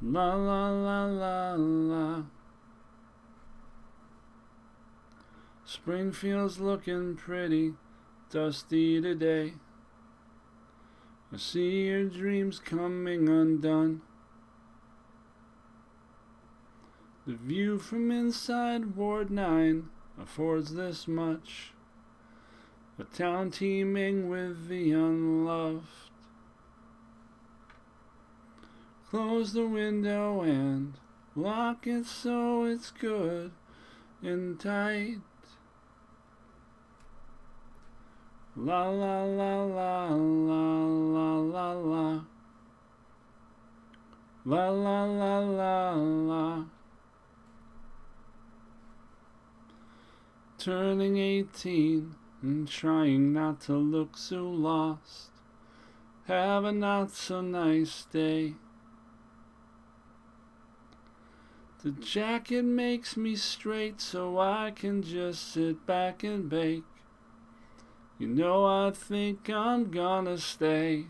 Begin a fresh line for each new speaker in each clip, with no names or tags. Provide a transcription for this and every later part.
La la la la la. Springfield's looking pretty dusty today. I see your dreams coming undone. The view from inside Ward 9 affords this much. A town teeming with the unloved. Close the window and lock it so it's good and tight. La la la la la la la la. La la la la la. Turning 18 and trying not to look so lost. Have a not so nice day. The jacket makes me straight so I can just sit back and bake. You know I think I'm gonna stay.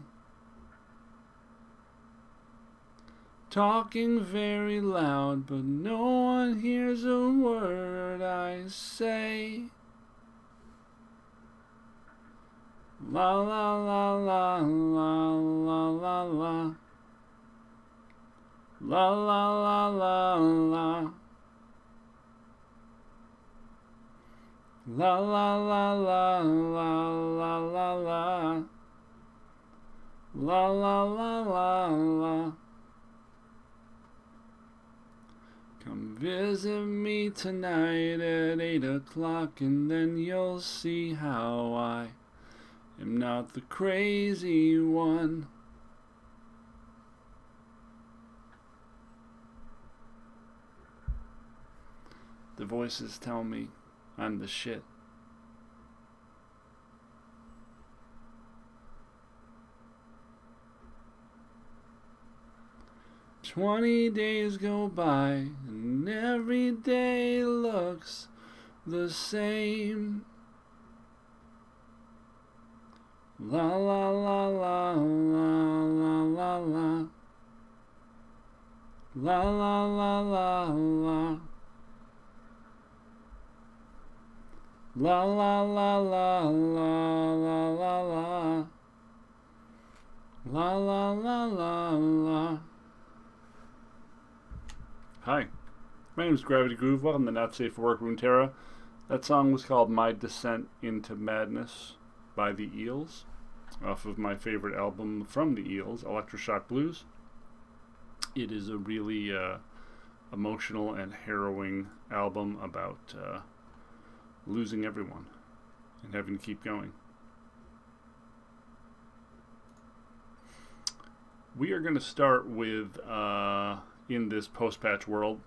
Talking very loud, but no one hears a word I say. La la la la la la la la. La la la la la. La la la la la la la la. La la la la la. Come visit me tonight at 8 o'clock and then you'll see how I am not the crazy one. The voices tell me I'm the shit. "20 days go by and every day looks the same. La la la la la la la la. La la la la la. La la la la la la la la. La la la la la." Hi, my name is Gravity Groove. Welcome to Not Safe for Work Runeterra. That song was called My Descent into Madness by the Eels, off of my favorite album from the Eels, Electroshock Blues. It is a really emotional and harrowing album about losing everyone and having to keep going. We are going to start with, in this post-patch world,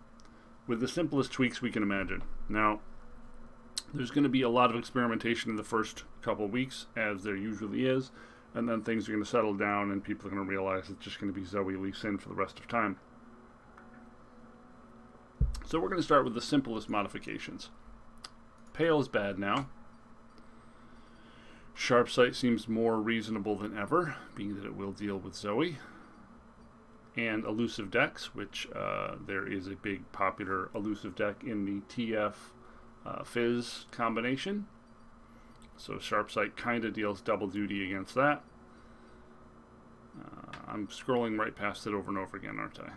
with the simplest tweaks we can imagine. Now, there's going to be a lot of experimentation in the first couple weeks, as there usually is, and then things are going to settle down and people are going to realize it's just going to be Zoe Lee Sin for the rest of time. So we're going to start with the simplest modifications. Pale is bad now. Sharpsight seems more reasonable than ever, being that it will deal with Zoe. And elusive decks, which there is a big popular elusive deck in the TF Fizz combination. So Sharpsight kind of deals double duty against that. I'm scrolling right past it over and over again, aren't I?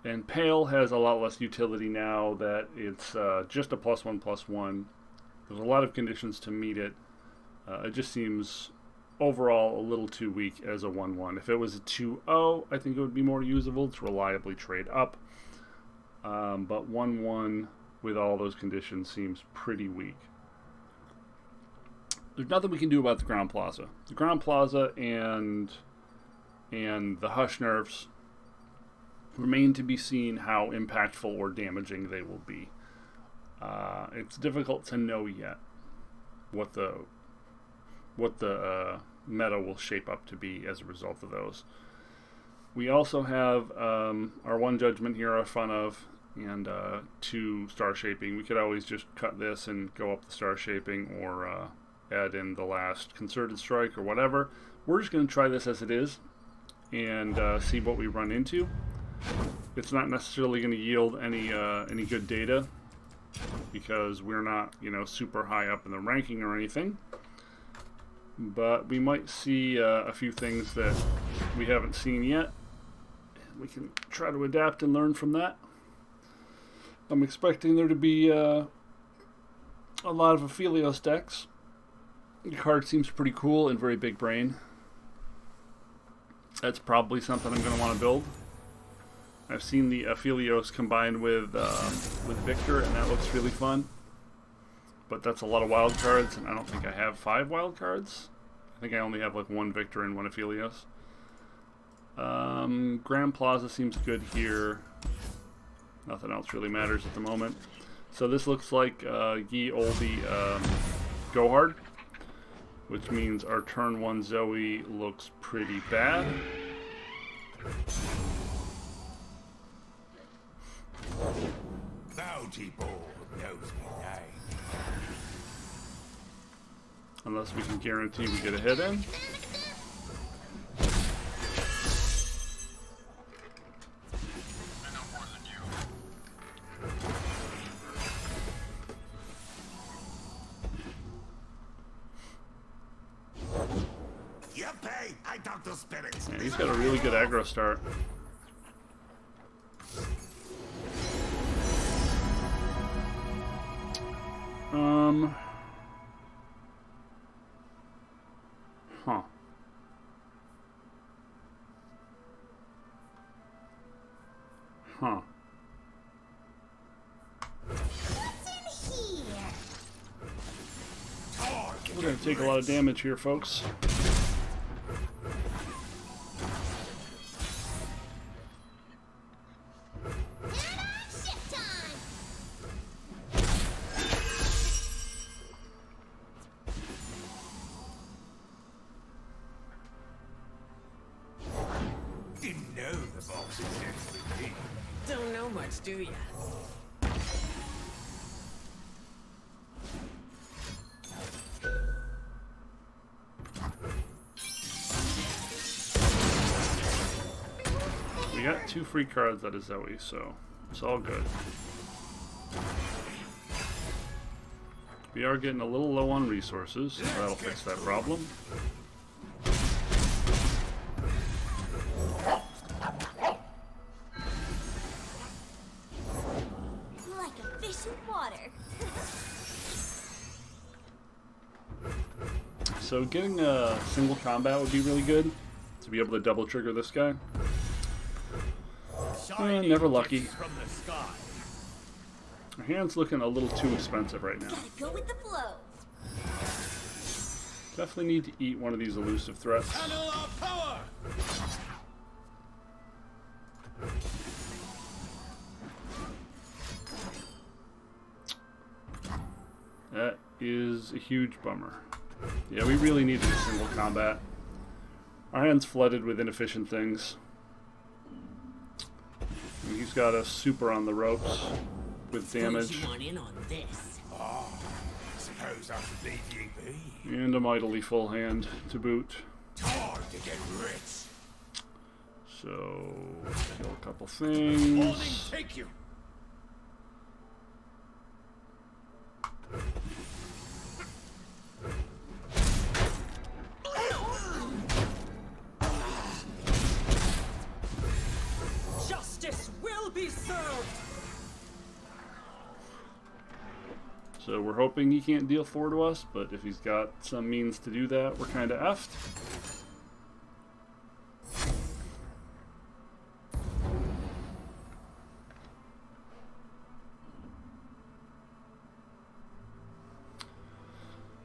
And Pale has a lot less utility now that it's just a +1/+1. There's a lot of conditions to meet it. It just seems overall a little too weak as a 1/1. If it was a 2/0, I think it would be more usable to reliably trade up. But 1/1 with all those conditions seems pretty weak. There's nothing we can do about the Ground Plaza. The Ground Plaza and the Hush nerfs remain to be seen how impactful or damaging they will be. It's difficult to know yet what the meta will shape up to be as a result of those. We also have our one Judgment Hero fun of, and 2 Star Shaping. We could always just cut this and go up the Star Shaping, or add in the last concerted strike or whatever. We're just going to try this as it is and see what we run into. It's not necessarily going to yield any good data because we're not, you know, super high up in the ranking or anything. But we might see a few things that we haven't seen yet. We can try to adapt and learn from that. I'm expecting there to be a lot of Aphelios decks. The card seems pretty cool and very big brain. That's probably something I'm going to want to build. I've seen the Aphelios combined with Victor, and that looks really fun. But that's a lot of wild cards, and I don't think I have 5 wild cards. I think I only have like 1 Victor and 1 Aphelios. Grand Plaza seems good here. Nothing else really matters at the moment. So this looks like ye olde go hard, which means our turn 1 Zoe looks pretty bad. Unless we can guarantee we get a hit in. Yeah, he's got a really good aggro start. Huh. Huh. We're going to take a lot of damage here, folks.
Don't know much, do ya?
We got 2 free cards out of Zoe, so it's all good. We are getting a little low on resources, so that'll fix that problem.
Like a fish in water.
So getting a single combat would be really good, to be able to double trigger this guy. Never lucky. Our hand's looking a little too expensive right now.
Gotta go with the flow.
Definitely need to eat one of these elusive threats. That is a huge bummer. Yeah, we really needed a single combat. Our hand's flooded with inefficient things. And he's got us super on the ropes with damage. And a mightily full hand to boot. So, kill a couple things.
Justice will be served.
So we're hoping he can't deal 4 to us, but if he's got some means to do that, we're kind of effed.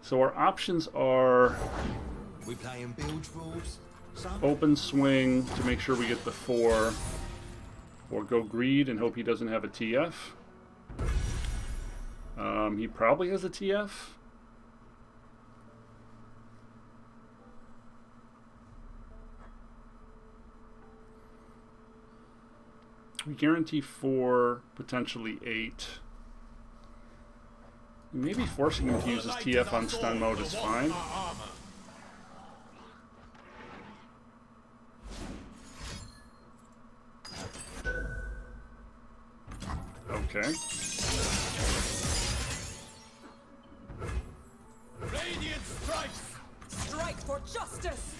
So our options are
we playing bilge rules?
open swing to make sure we get the 4, or go greed and hope he doesn't have a TF. He probably has a TF. We guarantee 4, potentially 8. Maybe forcing him to use his TF on stun mode is fine. Okay.
Radiant strikes! Strike for justice!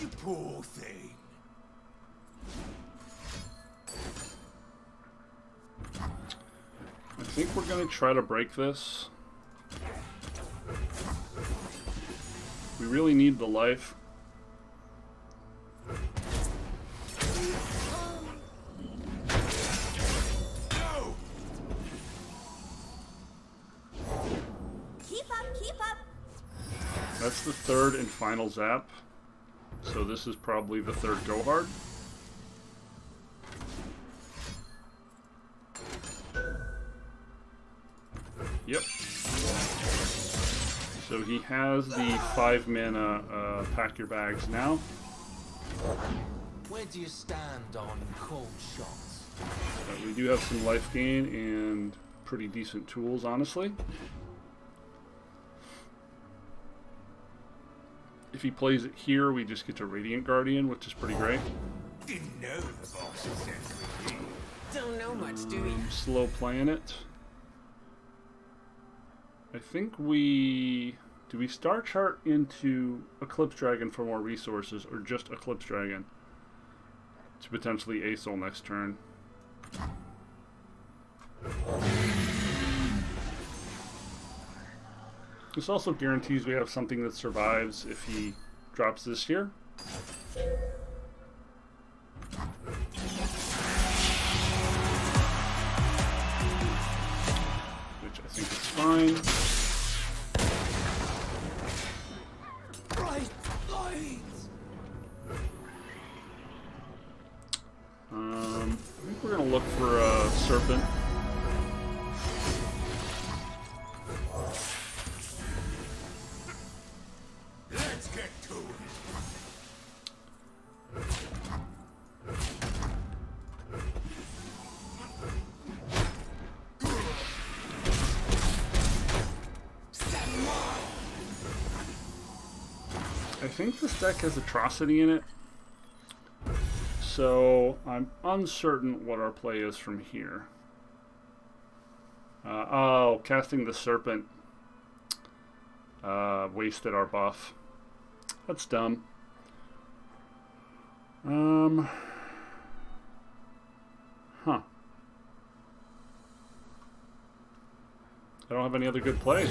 You poor thing.
I think we're going to try to break this. We really need the life.
No!
Keep up, keep up.
That's the third and final zap. So this is probably the third go hard. Yep. So he has the 5 mana pack your bags now.
Where do you stand on cold shots?
We do have some life gain and pretty decent tools, honestly. If he plays it here, we just get to Radiant Guardian, which is pretty great.
Didn't know the boss was with you.
Don't know much, do you?
Slow playing it. I think we... Do we Star Chart into Eclipse Dragon for more resources, or just Eclipse Dragon to potentially Asol next turn? This also guarantees we have something that survives if he drops this here. Which I think is fine.
Bright lights!
I think we're going to look for a Serpent.
Let's get to it.
I think this deck has Atrocity in it, so I'm uncertain what our play is from here. Oh, casting the Serpent wasted our buff. That's dumb. Huh. I don't have any other good plays.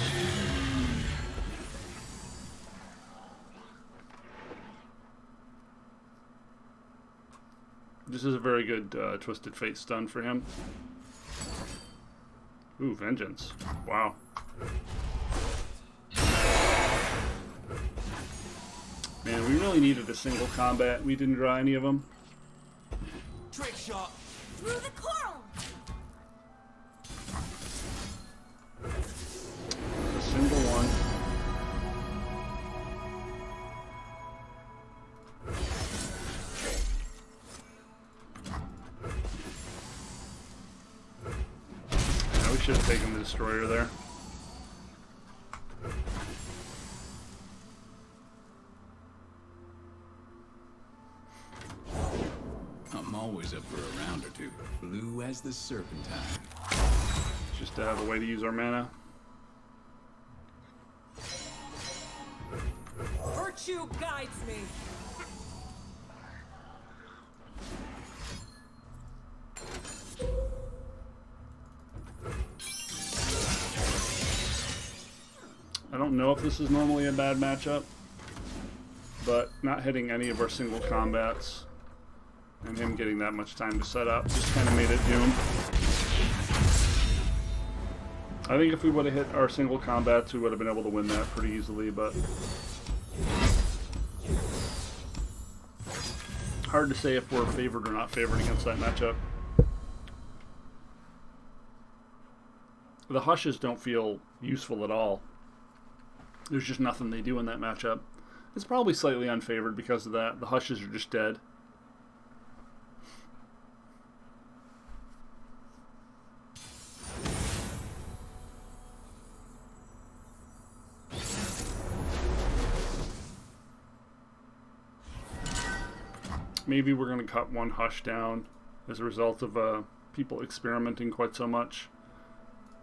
This is a very good Twisted Fate stun for him. Ooh, Vengeance. Wow. Man, we really needed a single combat. We didn't draw any of them.
Trick shot.
Through the coral.
A single one. Now we should have taken the Destroyer there.
I'm always up for a round or two. Blue as the Serpentine.
Just to have a way to use our mana.
Virtue guides me.
I don't know if this is normally a bad matchup, but not hitting any of our single combats and him getting that much time to set up just kind of made it doom. I think if we would have hit our single combats, we would have been able to win that pretty easily, but hard to say if we're favored or not favored against that matchup. The Hushes don't feel useful at all. There's just nothing they do in that matchup. It's probably slightly unfavored because of that. The Hushes are just dead. Maybe we're going to cut one hush down as a result of people experimenting quite so much.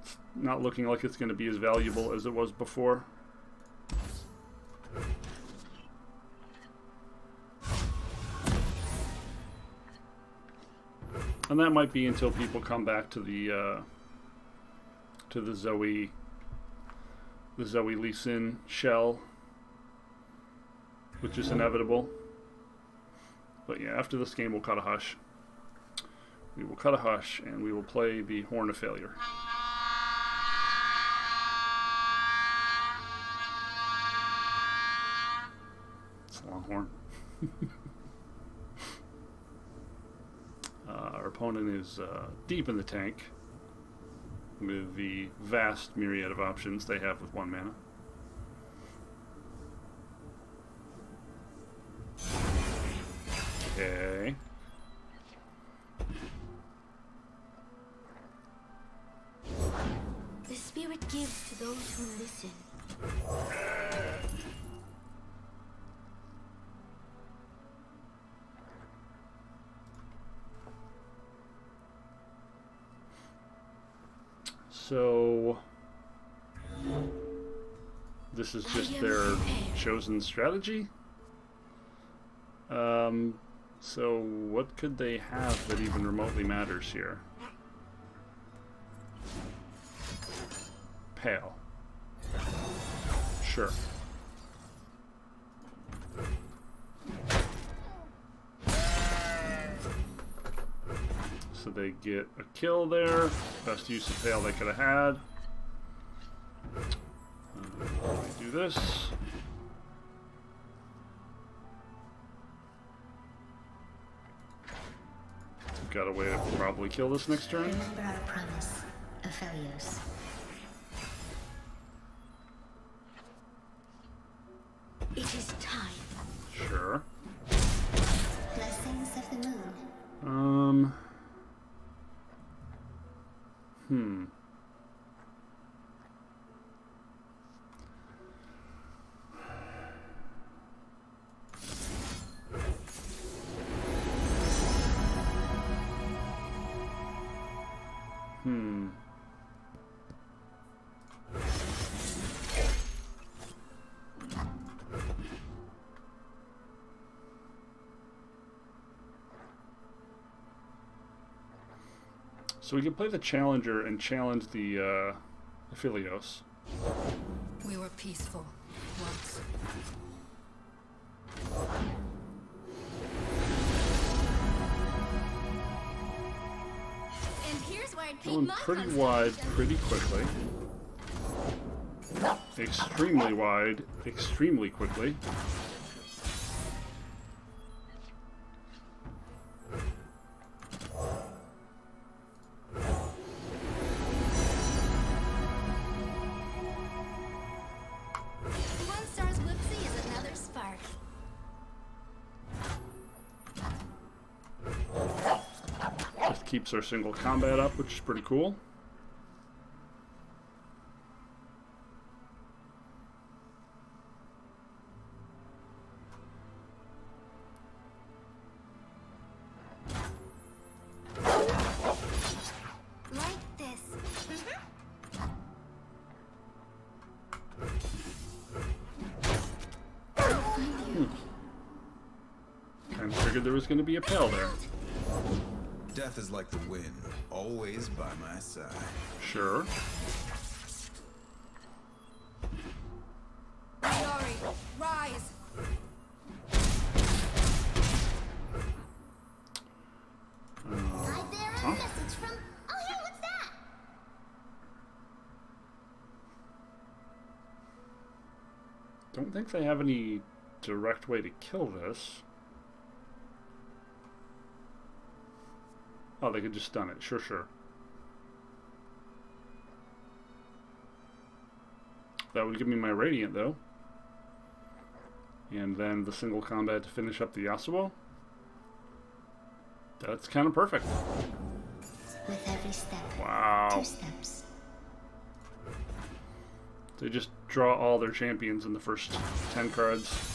It's not looking like it's going to be as valuable as it was before. And that might be until people come back to the Zoe Lee Sin shell, which is inevitable. But yeah, after this game we'll cut a hush. We will cut a hush and we will play the Horn of Failure. It's a long horn. Our opponent is deep in the tank with the vast myriad of options they have with 1 mana. Okay.
The spirit gives to those who listen.
So this is just their chosen strategy? So what could they have that even remotely matters here? Pale. Sure. So they get a kill there. Best use of Pale they could have had. Let me do this. Got a way to probably kill this next turn.
Remember our promise, Aphelios. It is time.
Sure.
Blessings of the moon.
So we can play the Challenger and challenge the Aphelios.
We were peaceful once.
And here's where I'd keep
Going
my
pretty
concept.
wide pretty quickly. Extremely wide, extremely quickly.
One star's whoopsie is another spark.
Just keeps our single combat up, which is pretty cool.
Like this.
Kind of figured there was going to be a Pale there.
Death is like the wind, always by my side.
Sure.
Glory, rise!
Right there, a message from. Oh, hey, what's that?
Don't think they have any direct way to kill this. Oh, they could just stun it. Sure, sure. That would give me my Radiant, though. And then the single combat to finish up the Yasuo. That's kind of perfect.
With every step.
Wow.
2 steps.
They just draw all their champions in the first 10 cards.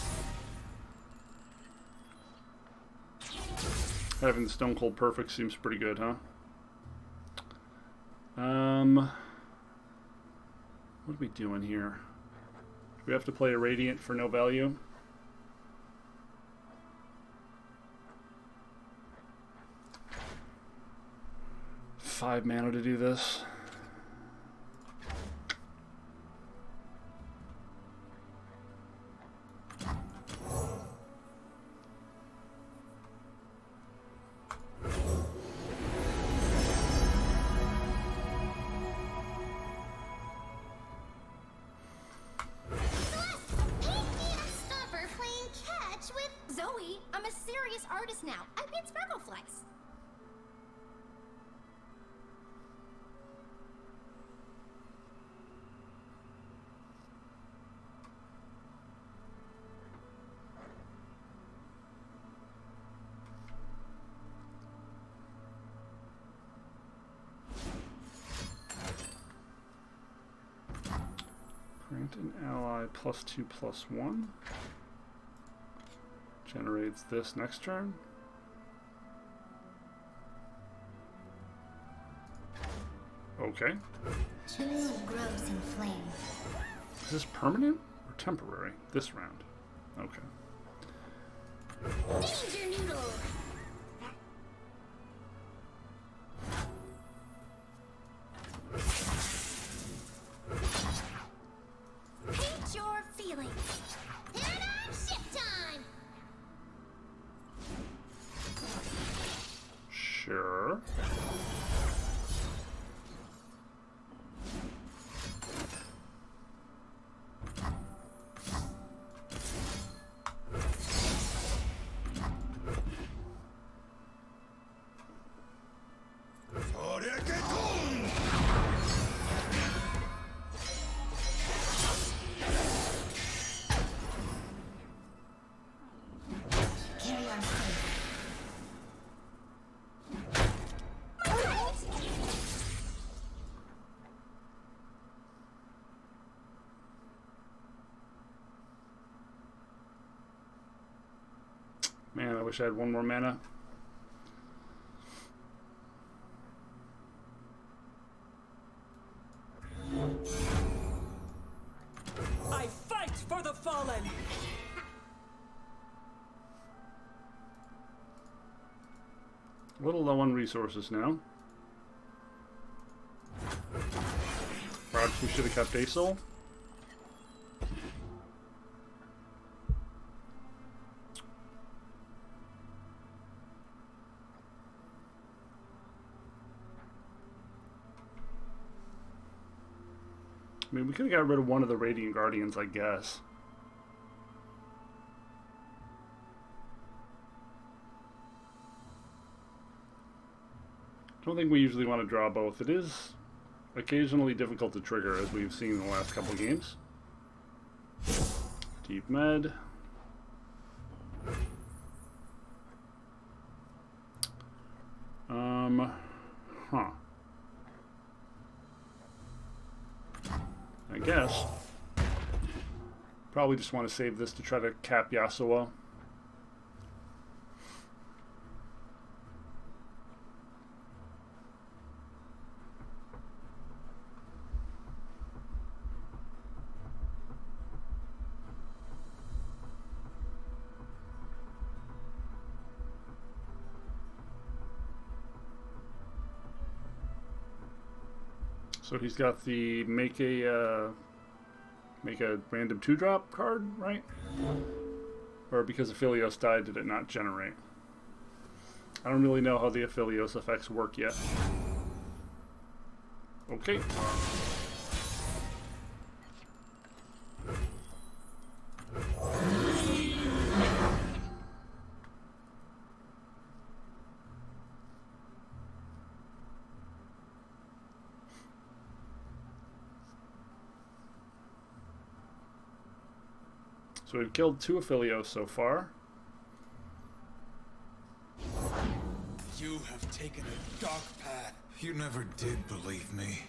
Having the Stone Cold Perfect seems pretty good, huh? What are we doing here? Do we have to play a Radiant for no value? Five mana to do this.
Zoe, I'm a serious artist now. I paint Sparkle Flex.
Grant an ally +2/+1. Generates this next turn. Okay.
True grows in flame.
Is this permanent or temporary? This round. Okay.
Danger Noodle! Paint your feelings. Paradigm shift time!
Sure.
Carry on safe.
Man, I wish I had one more mana.
I fight for the fallen!
A little low on resources now. Perhaps we should have kept Asol. I mean, we could have got rid of one of the Radiant Guardians, I guess. I don't think we usually want to draw both. It is occasionally difficult to trigger, as we've seen in the last couple of games. Deep Med. Huh. I guess. Probably just want to save this to try to cap Yasuo. So he's got the make a random 2-drop card, right? Or because Aphelios died, did it not generate? I don't really know how the Aphelios effects work yet. Okay. So we've killed 2 Aphelios so far.
You have taken a dark path.
You never did believe me.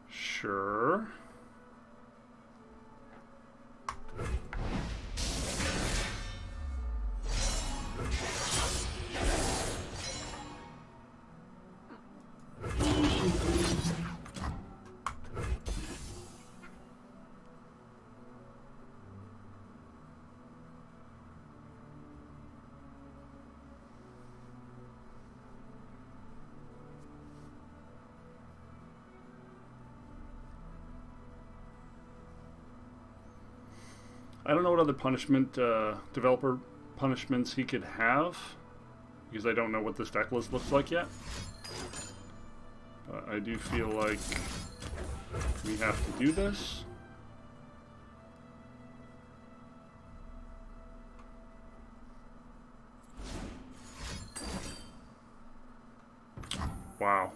Sure. I don't know what other punishment, developer punishments he could have, because I don't know what this deck list looks like yet. But I do feel like we have to do this. Wow.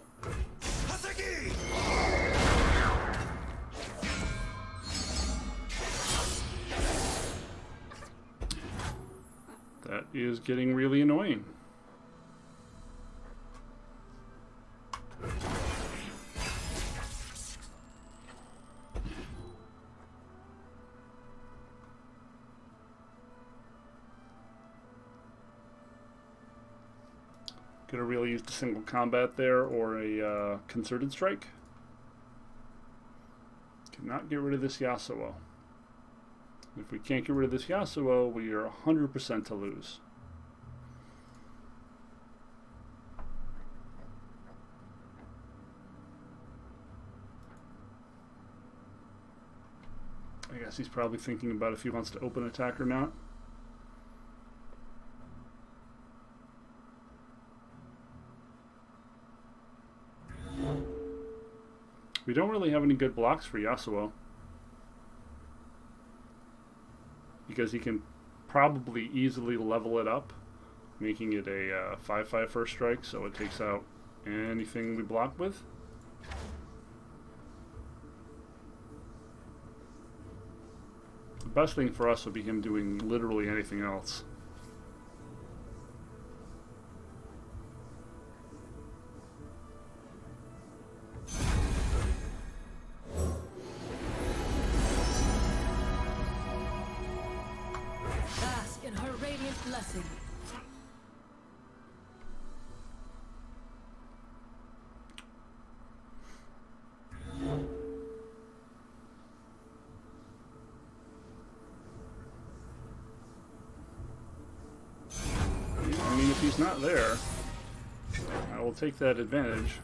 That is getting really annoying. Could have really used a single combat there or a concerted strike. Cannot get rid of this Yasuo. If we can't get rid of this Yasuo, we are 100% to lose. I guess he's probably thinking about if he wants to open attack or not. We don't really have any good blocks for Yasuo, because he can probably easily level it up, making it a 5/5 first strike, so it takes out anything we block with. The best thing for us would be him doing literally anything else.
Blessing.
I mean, if he's not there, I will take that advantage.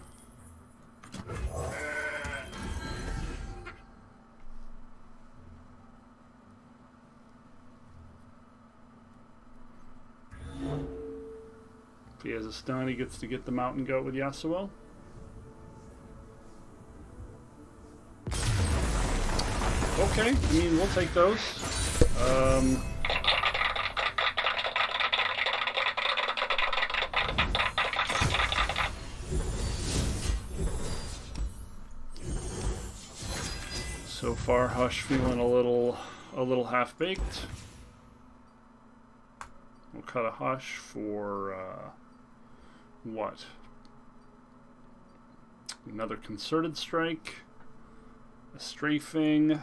If he has a stun, he gets to get the mountain goat with Yasuo. Okay, I mean, we'll take those. So far, Hush feeling a little half-baked. We'll cut a Hush for what? Another concerted strike, a strafing.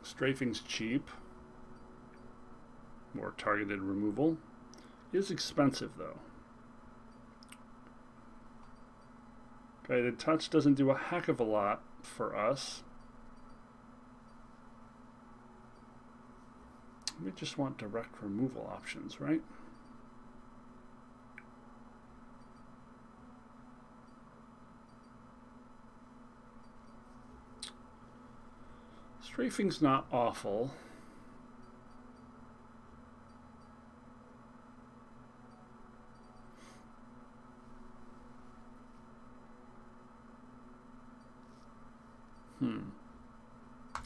Strafing's cheap. More targeted removal. Is expensive though. Guided touch doesn't do a heck of a lot for us. We just want direct removal options, right? Strafing's not awful.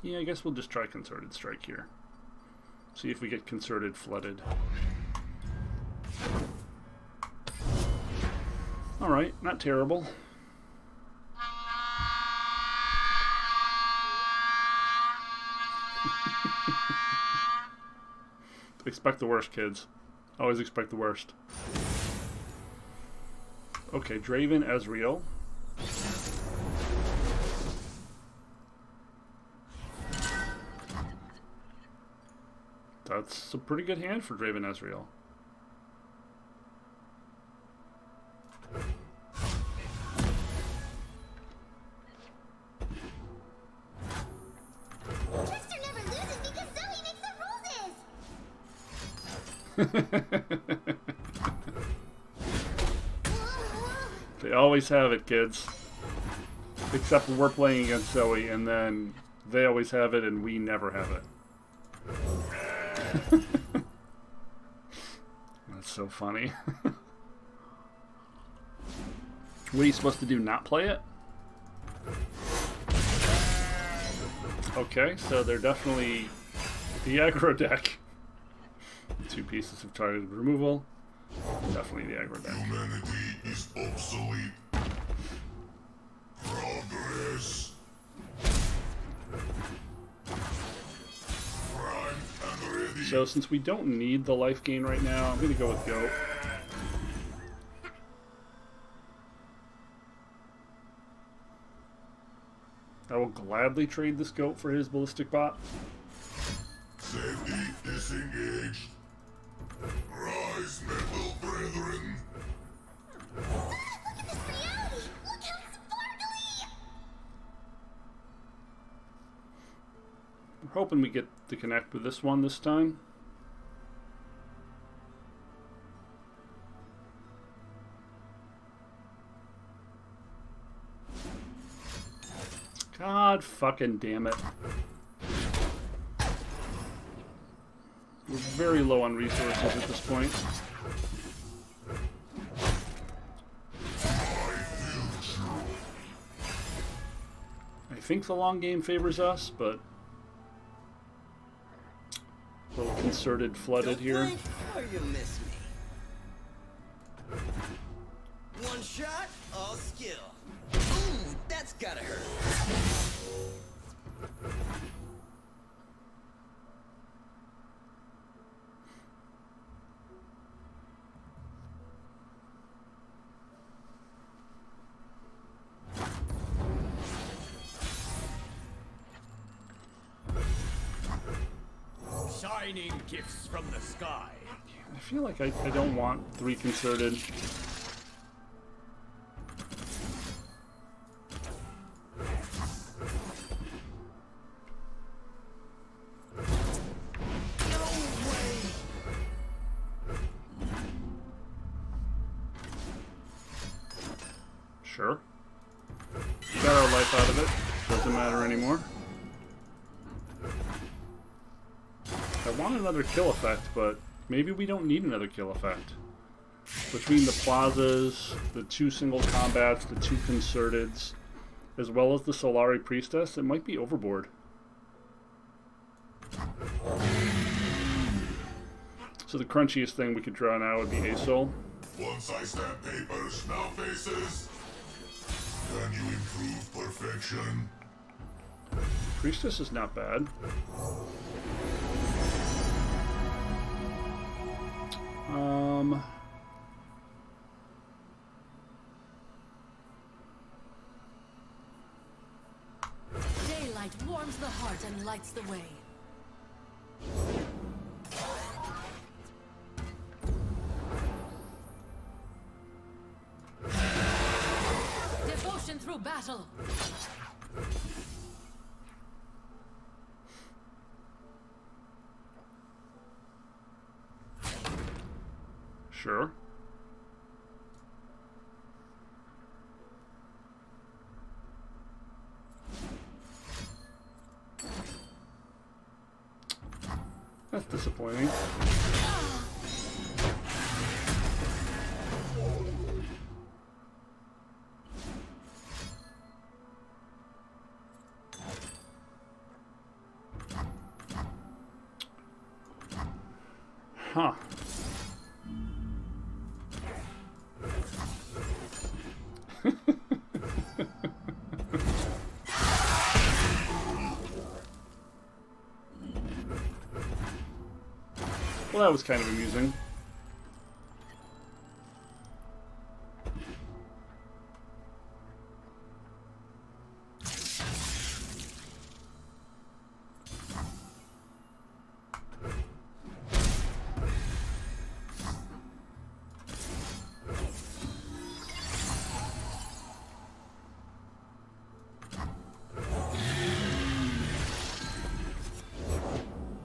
Yeah, I guess we'll just try Concerted Strike here. See if we get Concerted Flooded. Alright, not terrible. Expect the worst, kids. Always expect the worst. Okay, Draven, Ezreal. That's a pretty good hand for Draven Ezreal.
Trickster never loses because Zoe makes the roses!
Okay, always have it, kids. Except we're playing against Zoe, and then they always have it, and we never have it. That's so funny. What are you supposed to do, not play it? Okay, so they're definitely the aggro deck. 2 pieces of targeted removal. Definitely the aggro deck.
Humanity is obsolete. Progress. Prime and ready.
So since we don't need the life gain right now, I'm going to go with Goat. I will gladly trade this Goat for his Ballistic Bot.
Safety disengaged. Rise, metal brethren.
Look at this reality! Look how sparkly!
We're hoping we get to connect with this one this time. God fucking damn it. We're very low on resources at this point. I think the long game favors us, but a little concerted flooded here.
Or you miss me. One shot, all skill. Ooh, that's gotta hurt.
Shining gifts from the sky.
I feel like I don't want 3 concerted. Sure. Got our life out of it. Doesn't matter anymore. I want another kill effect, but maybe we don't need another kill effect. Between the plazas, the 2 single combats, the 2 concerteds, as well as the Solari Priestess, it might be overboard. So the crunchiest thing we could draw now would be Asol.
Once I stamp papers, now faces. Can you improve perfection?
Priestess is not bad.
Daylight warms the heart and lights the way. Devotion through battle.
Sure. That's disappointing. Huh. Well, that was kind of amusing.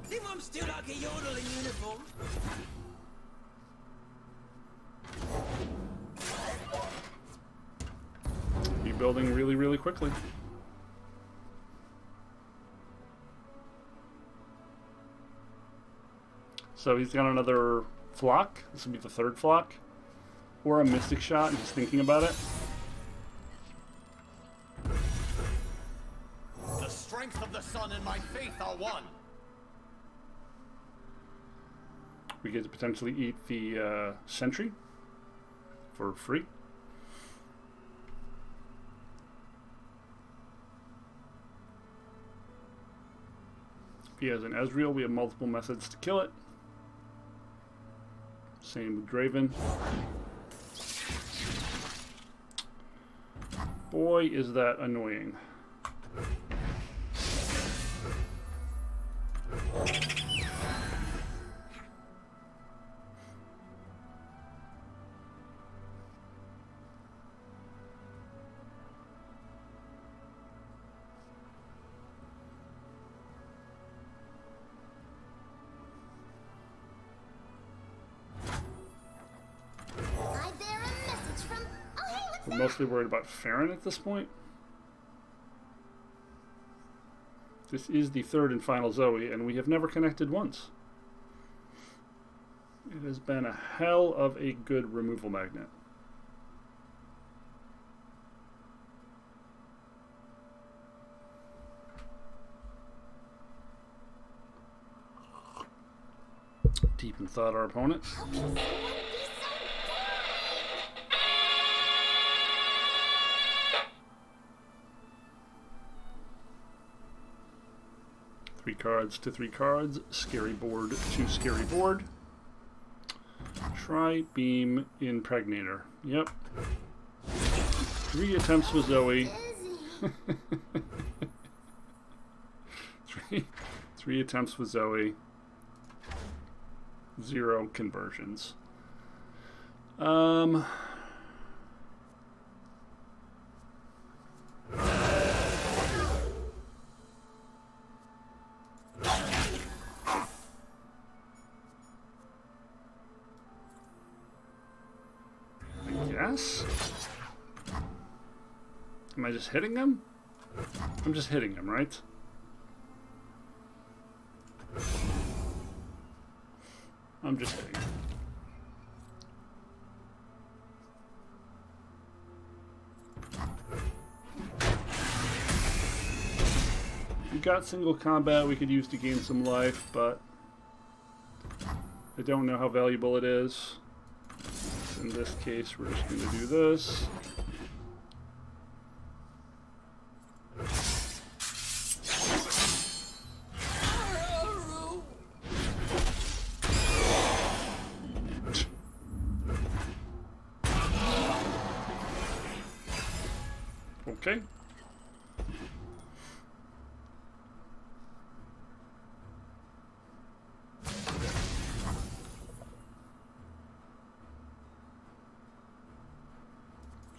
Think I'm still like a yodel in uniform?
building really, really quickly. So he's got another flock. This will be the third flock. Or a mystic shot, and he's thinking about it.
The strength of the sun and my faith are one.
We get to potentially eat the sentry for free. If he has an Ezreal, we have multiple methods to kill it. Same with Draven. Boy, is that annoying.
I bear a message from. Oh, hey, what's
We're
that?
mostly worried about Farron at this point. This is the third and final Zoe, and we have never connected once. It has been a hell of a good removal magnet. Deep in thought, our opponent.
How can someone be so
Three cards to three cards. Scary board to scary board. Try Beam Impregnator. Yep. 3 attempts with Zoe.
busy?
three attempts with Zoe. 0 conversions. Yes? Am I just hitting him? I'm just hitting him, right? I'm just hitting him. We got single combat we could use to gain some life, but I don't know how valuable it is. In this case, we're just going to do this. Okay.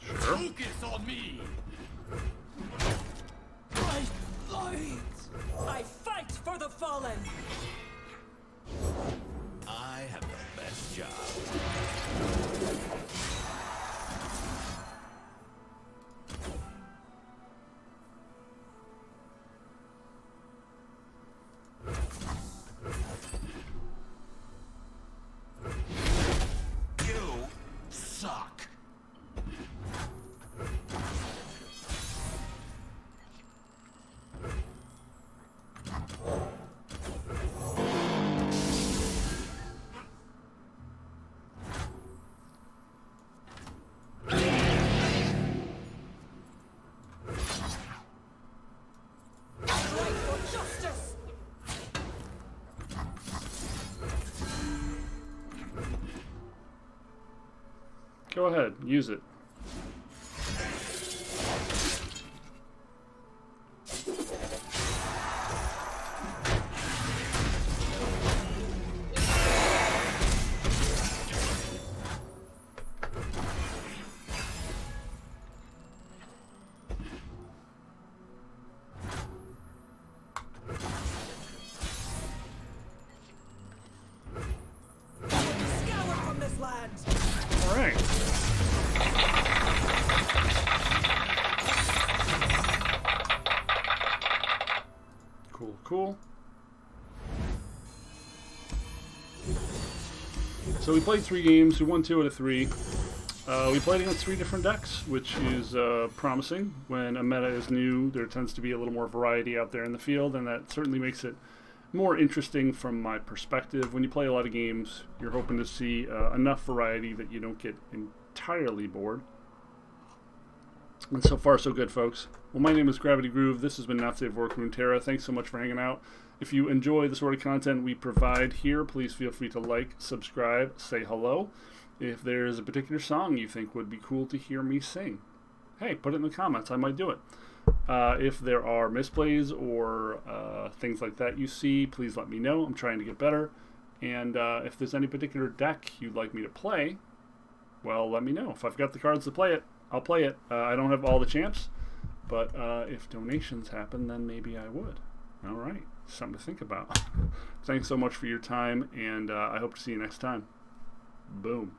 Sure.
Focus on me.
My light! I fight for the fallen!
I have the best job. You suck.
Fight for justice!
Go ahead, use it.
Scour from this land!
All right. So we played 3 games. We won 2 out of 3. We played against 3 different decks, which is promising. When a meta is new, there tends to be a little more variety out there in the field, and that certainly makes it more interesting from my perspective. When you play a lot of games, you're hoping to see enough variety that you don't get entirely bored. And so far, so good, folks. Well, my name is Gravity Groove. This has been Not Safe for Work Runeterra. Thanks so much for hanging out. If you enjoy the sort of content we provide here, please feel free to like, subscribe, say hello. If there's a particular song you think would be cool to hear me sing, hey, put it in the comments. I might do it. If there are misplays or things like that you see, please let me know. I'm trying to get better. And if there's any particular deck you'd like me to play, well, let me know. If I've got the cards to play it, I'll play it. I don't have all the champs, but if donations happen, then maybe I would. All right, something to think about. Thanks so much for your time, and I hope to see you next time. Boom.